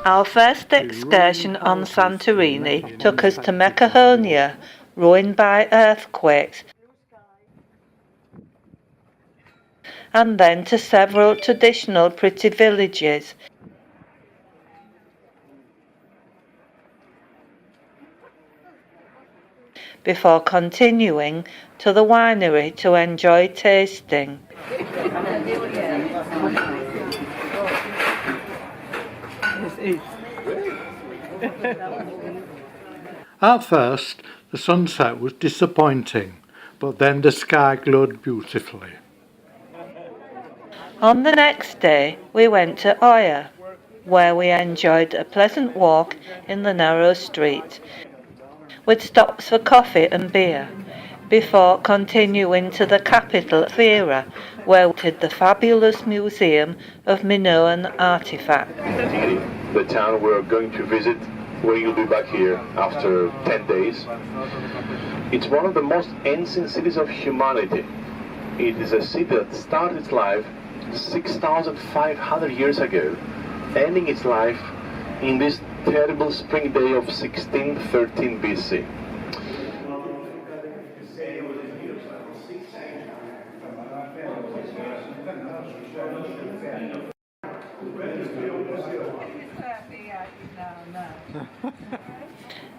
Our first excursion on Santorini took us to Macedonia, ruined by earthquakes, and then to several traditional pretty villages, before continuing to the winery to enjoy tasting. At first, the sunset was disappointing, but then the sky glowed beautifully. On the next day, we went to Oya, where we enjoyed a pleasant walk in the narrow street, with stops for coffee and beer, before continuing to the capital, Thera, where we visited the fabulous Museum of Minoan Artifacts. The town we're going to visit, where you'll be back here after 10 days. It's one of the most ancient cities of humanity. It is a city that started its life 6,500 years ago, ending its life in this terrible spring day of 1613 BC.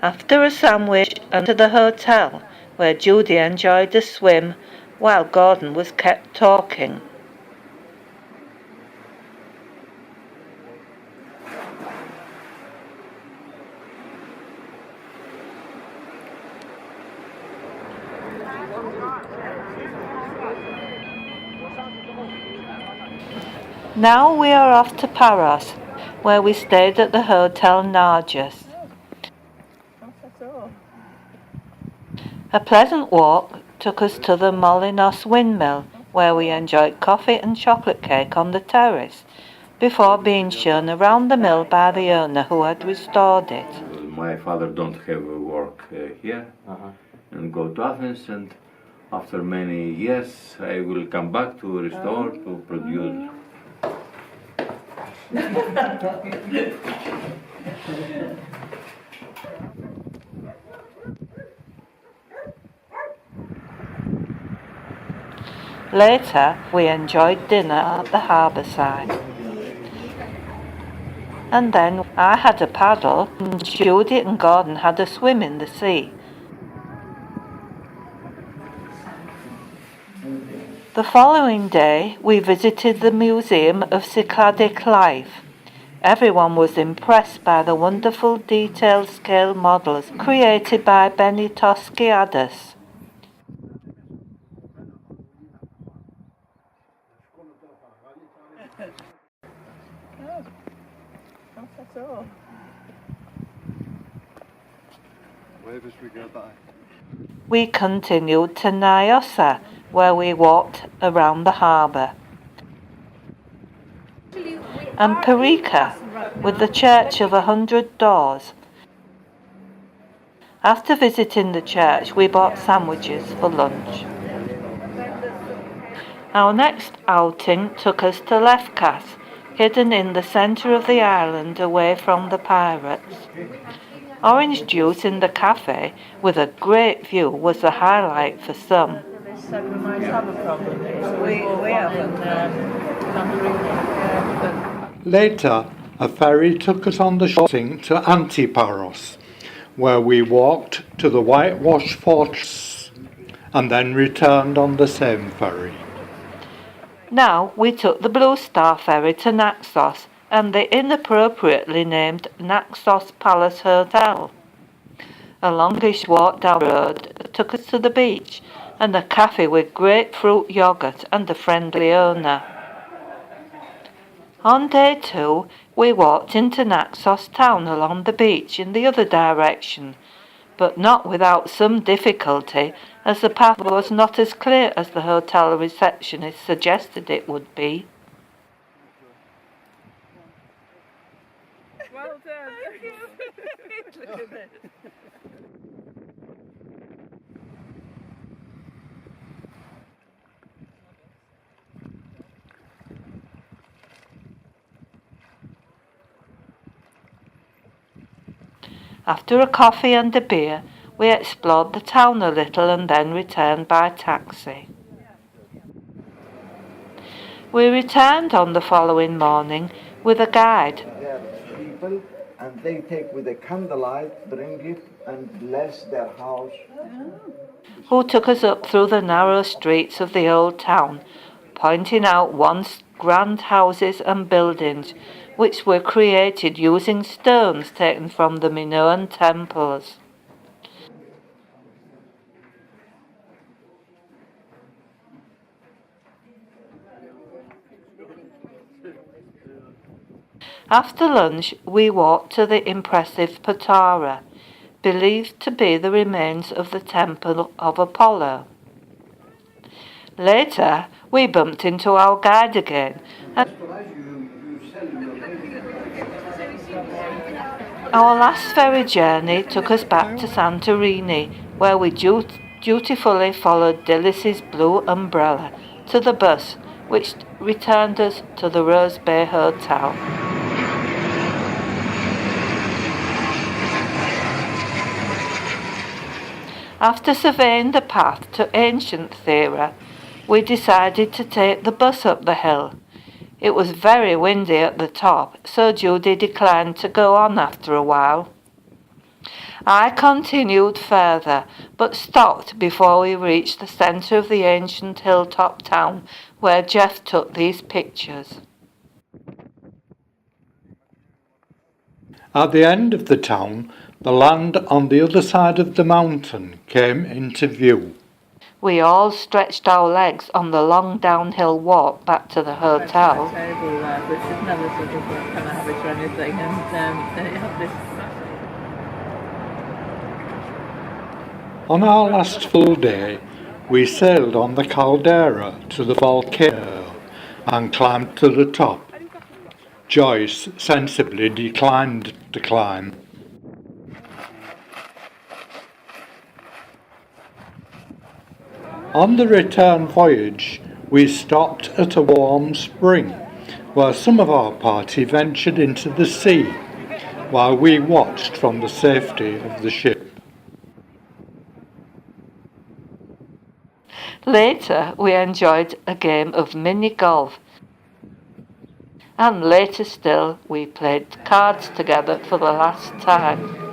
After a sandwich and to the hotel, where Judy enjoyed a swim while Gordon was kept talking. Now we are off to Paros, where we stayed at the Hotel Nargis. A pleasant walk took us to the Molinos windmill, where we enjoyed coffee and chocolate cake on the terrace, before being shown around the mill by the owner who had restored it. My father don't have work here and go to Athens, and after many years I will come back to restore, to produce. Later, we enjoyed dinner at the harbour side. And then I had a paddle, and Judy and Gordon had a swim in the sea. The following day, we visited the Museum of Cycladic Life. Everyone was impressed by the wonderful detailed scale models created by Benitoskiadis. We continued to Nyosa, where we walked around the harbour, and Parika, with the church of 100 doors. After visiting the church, we bought sandwiches for lunch. Our next outing took us to Lefkas, hidden in the centre of the island away from the pirates. Orange juice in the cafe with a great view was the highlight for some. Later, a ferry took us on the shopping to Antiparos, where we walked to the whitewashed fortress and then returned on the same ferry. Now we took the Blue Star ferry to Naxos and the inappropriately named Naxos Palace Hotel. A longish walk down the road took us to the beach and a cafe with grapefruit yoghurt and a friendly owner. On day 2, we walked into Naxos town along the beach in the other direction, but not without some difficulty, as the path was not as clear as the hotel receptionist suggested it would be. Well done. Thank you. Look at this. After a coffee and a beer, we explored the town a little and then returned by taxi. We returned on the following morning with a guide. There are people, and they take with a candlelight, bring it, and bless their house. Who took us up through the narrow streets of the old town, pointing out once grand houses and buildings which were created using stones taken from the Minoan temples. After lunch, we walked to the impressive Patara, believed to be the remains of the temple of Apollo. Later, we bumped into our guide again, and our last ferry journey took us back to Santorini, where we dutifully followed Dillis's blue umbrella to the bus, which returned us to the Rose Bay Hotel. After surveying the path to ancient Thera, we decided to take the bus up the hill. It was very windy at the top, so Judy declined to go on after a while. I continued further, but stopped before we reached the centre of the ancient hilltop town where Geoff took these pictures. At the end of the town, the land on the other side of the mountain came into view. We all stretched our legs on the long downhill walk back to the hotel. Terrible that, but she's never sort of come out of it or anything, and it had this. On our last full day, we sailed on the caldera to the volcano and climbed to the top. Joyce sensibly declined to climb. On the return voyage, we stopped at a warm spring, where some of our party ventured into the sea, while we watched from the safety of the ship. Later, we enjoyed a game of mini-golf, and later still, we played cards together for the last time.